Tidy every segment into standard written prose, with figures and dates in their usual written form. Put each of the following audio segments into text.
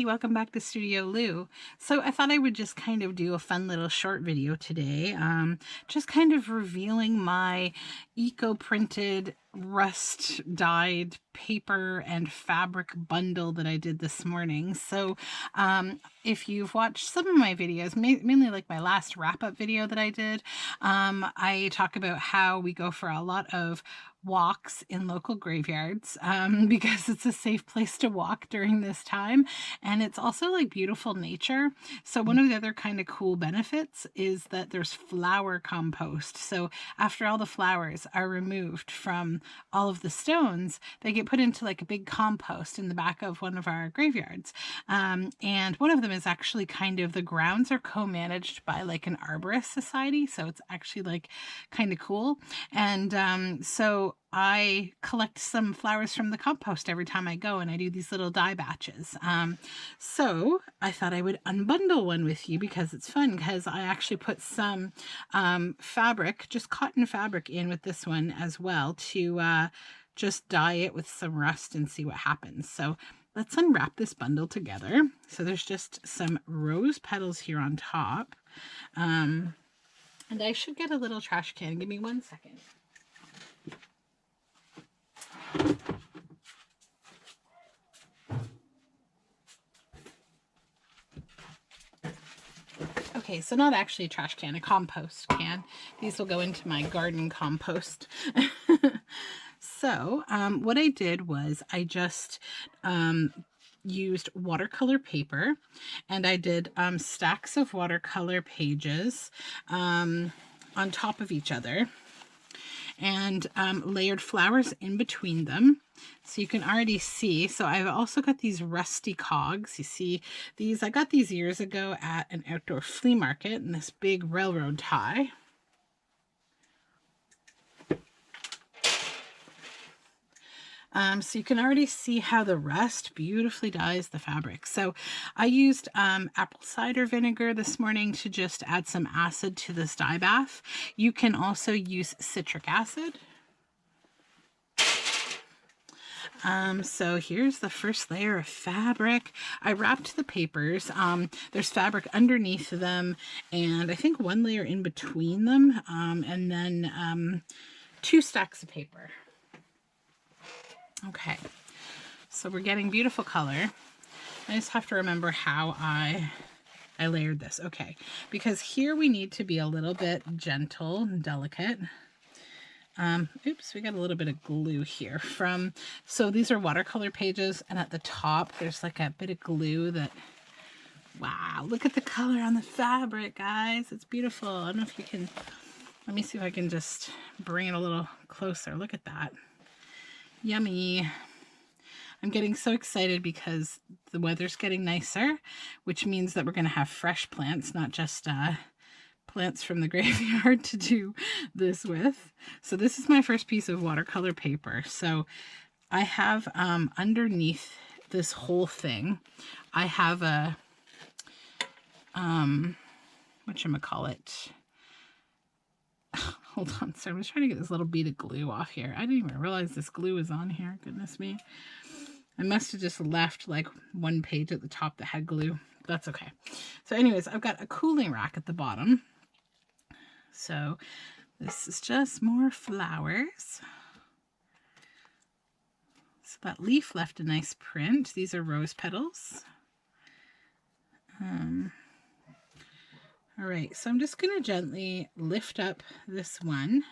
welcome back to Studio Lou. So I thought I would just kind of do a fun little short video today, just kind of revealing my eco-printed rust dyed paper and fabric bundle that I did this morning. So if you've watched some of my videos, mainly like my last wrap-up video that I did, I talk about how we go for a lot of walks in local graveyards because it's a safe place to walk during this time, and it's also like beautiful nature. So one of the other kind of cool benefits is that there's flower compost. So after all the flowers are removed from all of the stones, they get put into like a big compost in the back of one of our graveyards, and one of them is actually kind of, the grounds are co-managed by like an arborist society, so it's actually like kind of cool. And so I collect some flowers from the compost every time I go, and I do these little dye batches. So I thought I would unbundle one with you because it's fun, because I actually put some fabric, just cotton fabric, in with this one as well to just dye it with some rust and see what happens. So let's unwrap this bundle together. So there's just some rose petals here on top. And I should get a little trash can. Give me 1 second. Okay, so not actually a trash can, a compost can. These will go into my garden compost. So what I did was I just used watercolor paper, and I did stacks of watercolor pages on top of each other, and layered flowers in between them. So you can already see, so I've also got these rusty cogs. You see these, I got these years ago at an outdoor flea market in this big railroad tie. So you can already see how the rust beautifully dyes the fabric. So I used apple cider vinegar this morning to just add some acid to this dye bath. You can also use citric acid. So here's the first layer of fabric. I wrapped the papers. There's fabric underneath them, and I think one layer in between them, and then 2 stacks of paper. Okay, so we're getting beautiful color. I just have to remember how I layered this. Okay, because here we need to be a little bit gentle and delicate. Oops, we got a little bit of glue here so these are watercolor pages, and at the top there's like a bit of glue that, wow, look at the color on the fabric, guys. It's beautiful. I don't know if you can, let me see if I can just bring it a little closer. Look at that. Yummy. I'm getting so excited because the weather's getting nicer, which means that we're going to have fresh plants, not just plants from the graveyard to do this with. So this is my first piece of watercolor paper. So I have underneath this whole thing, I have a whatchamacallit. Hold on, so I'm just trying to get this little bead of glue off here. I didn't even realize this glue was on here. Goodness me. I must have just left like one page at the top that had glue. That's okay. So anyways, I've got a cooling rack at the bottom. So this is just more flowers. So that leaf left a nice print. These are rose petals. All right, so I'm just going to gently lift up this one.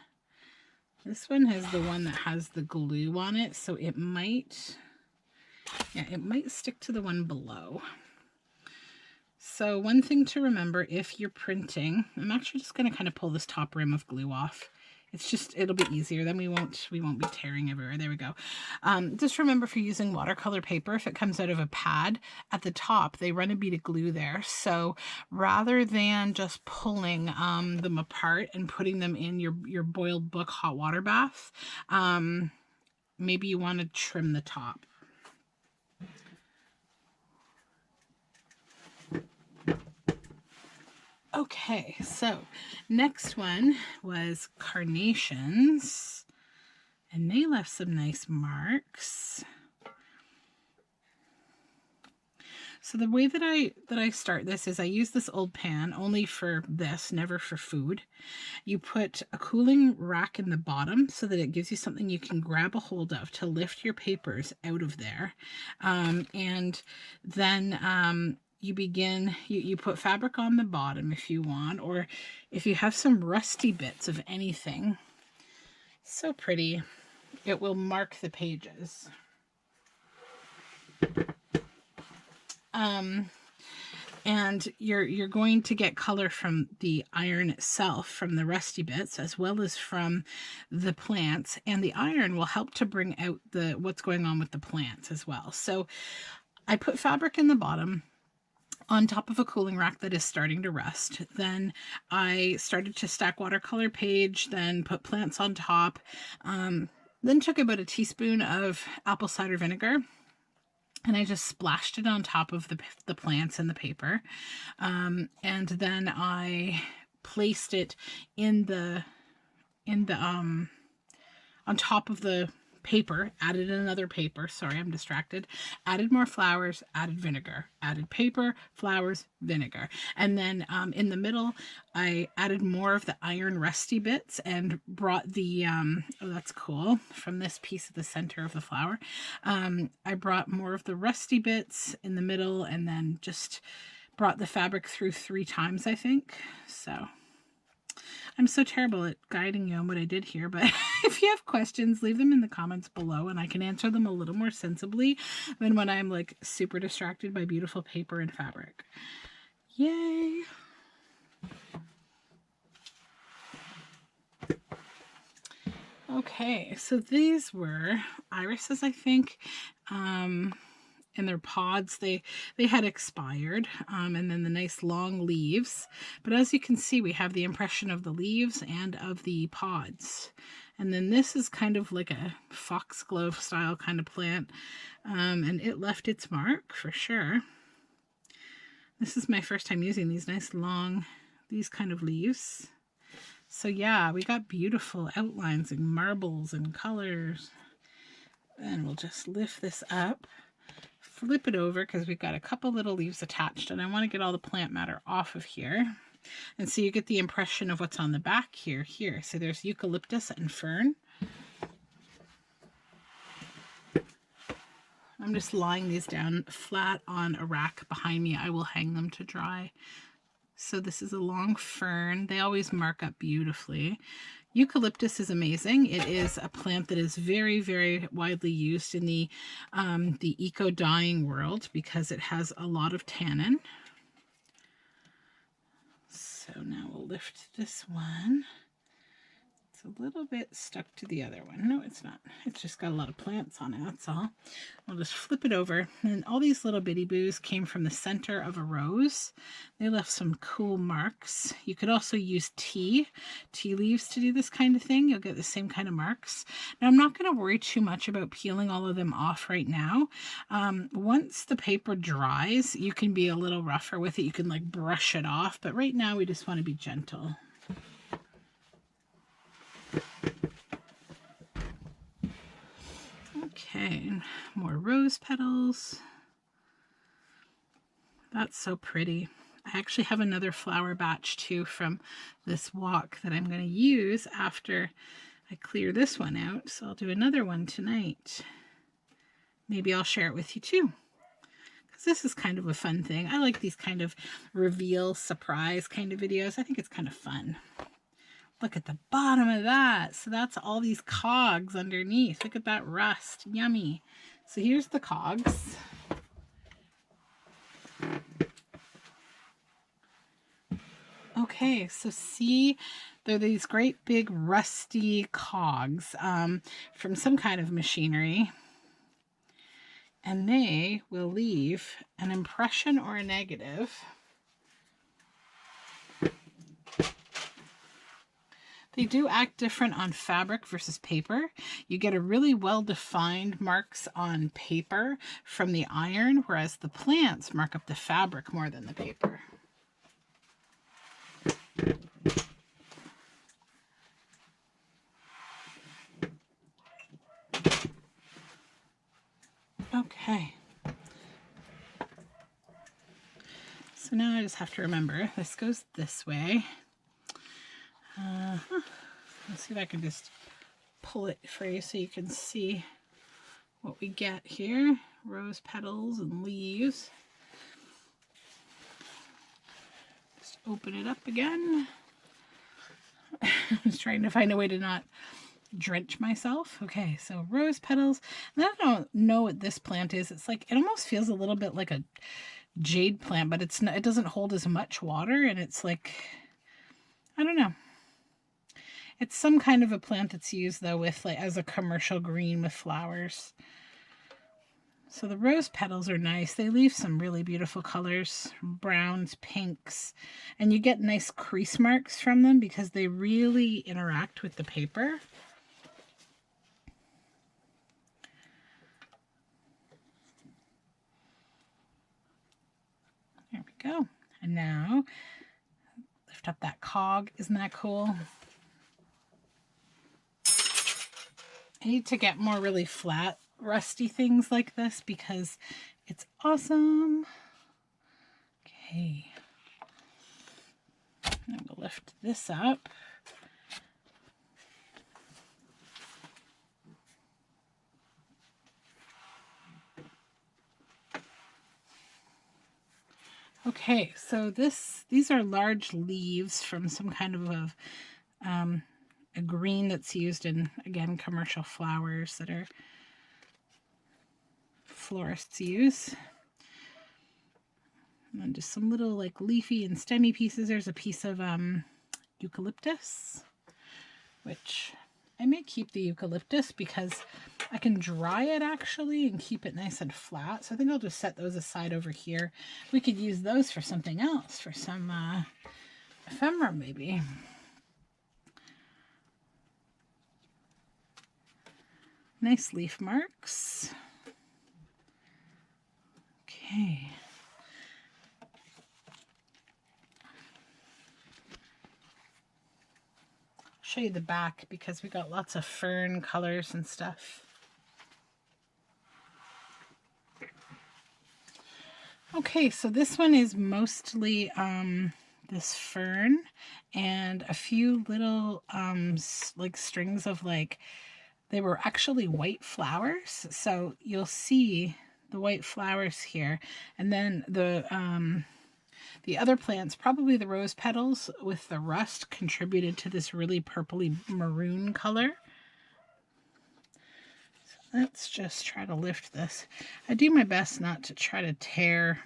This one has the one that has the glue on it, so it might, it might stick to the one below. So one thing to remember if you're printing, I'm actually just going to kind of pull this top rim of glue off. It's just, it'll be easier. Then we won't be tearing everywhere. There we go. Just remember, if you're using watercolor paper, if it comes out of a pad, at the top, they run a bead of glue there. So rather than just pulling them apart and putting them in your boiled book hot water bath, maybe you want to trim the top. Okay, so next one was carnations, and they left some nice marks. So the way that I start this is I use this old pan only for this, never for food. You put a cooling rack in the bottom so that it gives you something you can grab a hold of to lift your papers out of there. And then you begin, you put fabric on the bottom if you want, or if you have some rusty bits of anything. So pretty. It will mark the pages. And you're going to get color from the iron itself, from the rusty bits, as well as from the plants. And the iron will help to bring out what's going on with the plants as well. So I put fabric in the bottom on top of a cooling rack that is starting to rust. Then I started to stack watercolor page, then put plants on top. Then took about a teaspoon of apple cider vinegar, and I just splashed it on top of the plants and the paper. And then I placed it on top of the paper, added another paper. Sorry, I'm distracted. Added more flowers, added vinegar, added paper, flowers, vinegar. And then in the middle, I added more of the iron rusty bits and brought the, oh, that's cool, from this piece at the center of the flower. I brought more of the rusty bits in the middle and then just brought the fabric through 3 times, I think. So I'm so terrible at guiding you on what I did here, but if you have questions, leave them in the comments below and I can answer them a little more sensibly than when I'm like super distracted by beautiful paper and fabric. Yay! Okay, so these were irises, I think. In their pods, they had expired, and then the nice long leaves. But as you can see, we have the impression of the leaves and of the pods. And then this is kind of like a foxglove style kind of plant, and it left its mark for sure. This is my first time using these nice long, these kind of leaves. So yeah, we got beautiful outlines and marbles and colors. And we'll just lift this up, flip it over because we've got a couple little leaves attached and I want to get all the plant matter off of here. And so you get the impression of what's on the back here. So there's eucalyptus and fern. I'm just lying these down flat on a rack behind me. I will hang them to dry. So this is a long fern. They always mark up beautifully. Eucalyptus is amazing. It is a plant that is very, very widely used in the eco-dyeing world because it has a lot of tannin. So now we'll lift this one. It's a little bit stuck to the other one. No, it's not. It's just got a lot of plants on it, that's all. We'll just flip it over. And all these little bitty boos came from the center of a rose. They left some cool marks. You could also use tea leaves to do this kind of thing. You'll get the same kind of marks. Now, I'm not going to worry too much about peeling all of them off right now. Once the paper dries, you can be a little rougher with it. You can like brush it off. But right now, we just want to be gentle. Okay, more rose petals. That's so pretty. I actually have another flower batch too from this walk that I'm going to use after I clear this one out. So I'll do another one tonight. Maybe I'll share it with you too, because this is kind of a fun thing. I like these kind of reveal, surprise kind of videos. I think it's kind of fun. Look at the bottom of that. So that's all these cogs underneath. Look at that rust. Yummy. So here's the cogs. Okay, so see, they're these great big rusty cogs from some kind of machinery. And they will leave an impression or a negative. They do act different on fabric versus paper. You get a really well-defined marks on paper from the iron, whereas the plants mark up the fabric more than the paper. Okay. So now I just have to remember, this goes this way. Let's see if I can just pull it for you so you can see what we get here. Rose petals and leaves. Just open it up again. I was trying to find a way to not drench myself. Okay, so rose petals. And I don't know what this plant is. It's like, it almost feels a little bit like a jade plant, but it's not, it doesn't hold as much water, and it's like, I don't know. It's some kind of a plant that's used though with like as a commercial green with flowers. So the rose petals are nice. They leave some really beautiful colors, browns, pinks, and you get nice crease marks from them because they really interact with the paper. There we go. And now lift up that cog. Isn't that cool? I need to get more really flat, rusty things like this because it's awesome. Okay. I'm going to lift this up. Okay, so these are large leaves from some kind of a green that's used in, again, commercial flowers that are florists use. And then just some little like leafy and stemmy pieces. There's a piece of eucalyptus, which I may keep the eucalyptus because I can dry it actually and keep it nice and flat. So I think I'll just set those aside over here. We could use those for something else, for some ephemera maybe. Nice leaf marks. Okay. Show you the back because we got lots of fern colors and stuff. Okay, so this one is mostly this fern and a few little like strings of like, they were actually white flowers. So you'll see the white flowers here, and then the other plants, probably the rose petals with the rust, contributed to this really purpley maroon color. So let's just try to lift this. I do my best not to try to tear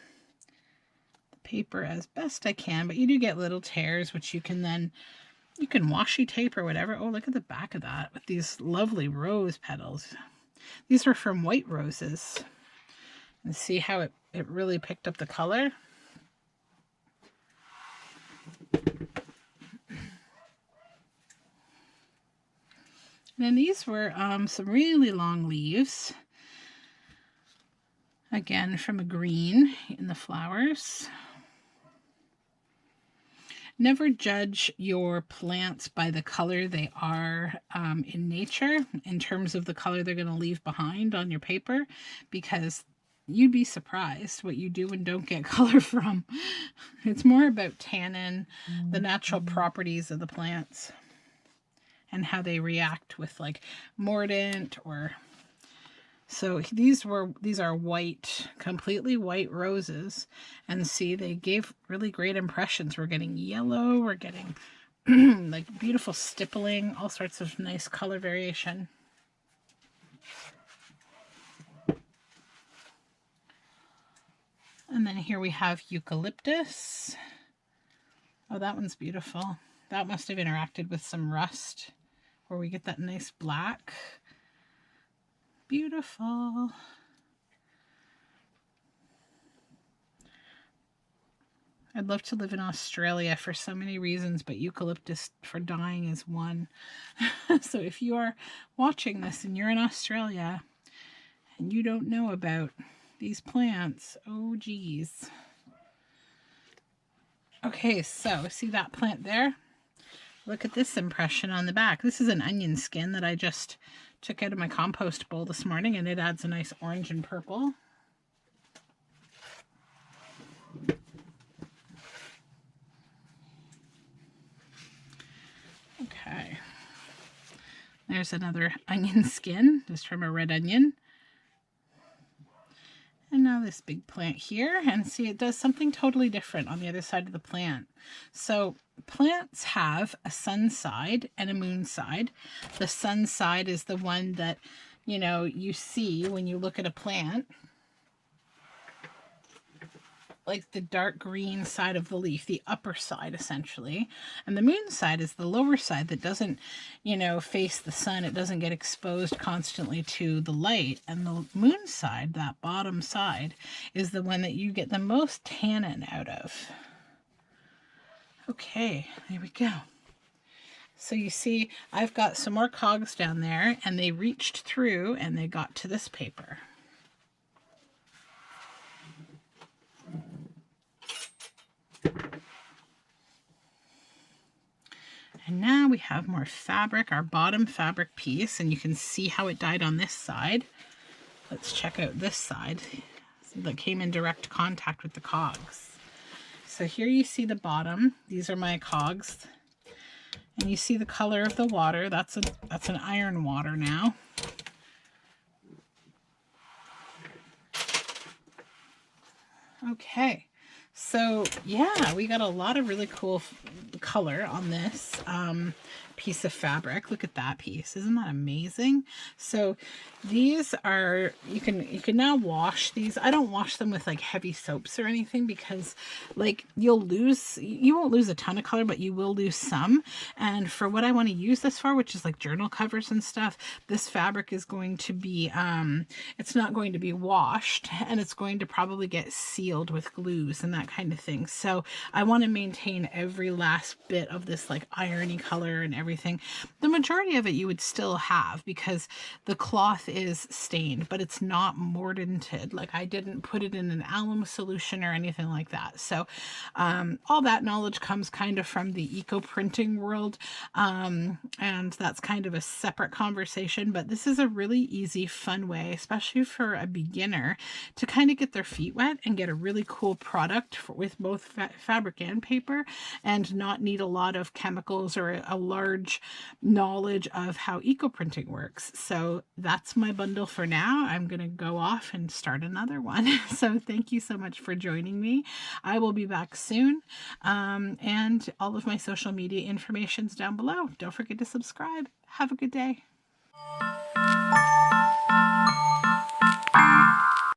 the paper as best I can, but you do get little tears, which you can then, you can washi tape or whatever. Oh, look at the back of that with these lovely rose petals. These are from white roses. And see how it really picked up the color? And then these were some really long leaves. Again, from a green in the flowers. Never judge your plants by the color they are in nature, in terms of the color they're going to leave behind on your paper, because you'd be surprised what you do and don't get color from. It's more about tannin, the natural properties of the plants, and how they react with like mordant or... So these are white, completely white roses, and see, they gave really great impressions. We're getting yellow, we're getting like beautiful stippling, all sorts of nice color variation. And then here we have eucalyptus. Oh, that one's beautiful. That must have interacted with some rust, where we get that nice black. Beautiful. I'd love to live in Australia for so many reasons, but eucalyptus for dyeing is one. So if you are watching this and you're in Australia and you don't know about these plants, oh geez. Okay, so see that plant there? Look at this impression on the back. This is an onion skin that I just took out of my compost bowl this morning, and it adds a nice orange and purple. There's another onion skin, just from a red onion. And now this big plant here, and see, it does something totally different on the other side of the plant. So plants have a sun side and a moon side. The sun side is the one that, you know, you see when you look at a plant, like the dark green side of the leaf, the upper side essentially. And the moon side is the lower side that doesn't, you know, face the sun. It doesn't get exposed constantly to the light. And the moon side, that bottom side, is the one that you get the most tannin out of. Okay, there we go. So you see, I've got some more cogs down there, and they reached through and they got to this paper. And now we have more fabric, our bottom fabric piece, and you can see how it dyed on this side. Let's check out this side that came in direct contact with the cogs. So here you see the bottom. These are my cogs. And you see the color of the water. That's an iron water now. Okay. So yeah, we got a lot of really cool color on this piece of fabric. Look at that piece. Isn't that amazing? So these are, you can now wash these. I don't wash them with like heavy soaps or anything because like you won't lose a ton of color, but you will lose some. And for what I want to use this for, which is like journal covers and stuff, this fabric is going to be, it's not going to be washed, and it's going to probably get sealed with glues and that kind of thing. So I want to maintain every last bit of this like irony color and everything. The majority of it you would still have because the cloth is stained, but it's not mordanted. Like I didn't put it in an alum solution or anything like that. So all that knowledge comes kind of from the eco-printing world, and that's kind of a separate conversation, but this is a really easy, fun way, especially for a beginner, to kind of get their feet wet and get a really cool product with both fabric and paper, and not need a lot of chemicals or a large knowledge of how eco-printing works. So that's my bundle for now. I'm going to go off and start another one. So thank you so much for joining me. I will be back soon. And all of my social media information's down below. Don't forget to subscribe. Have a good day.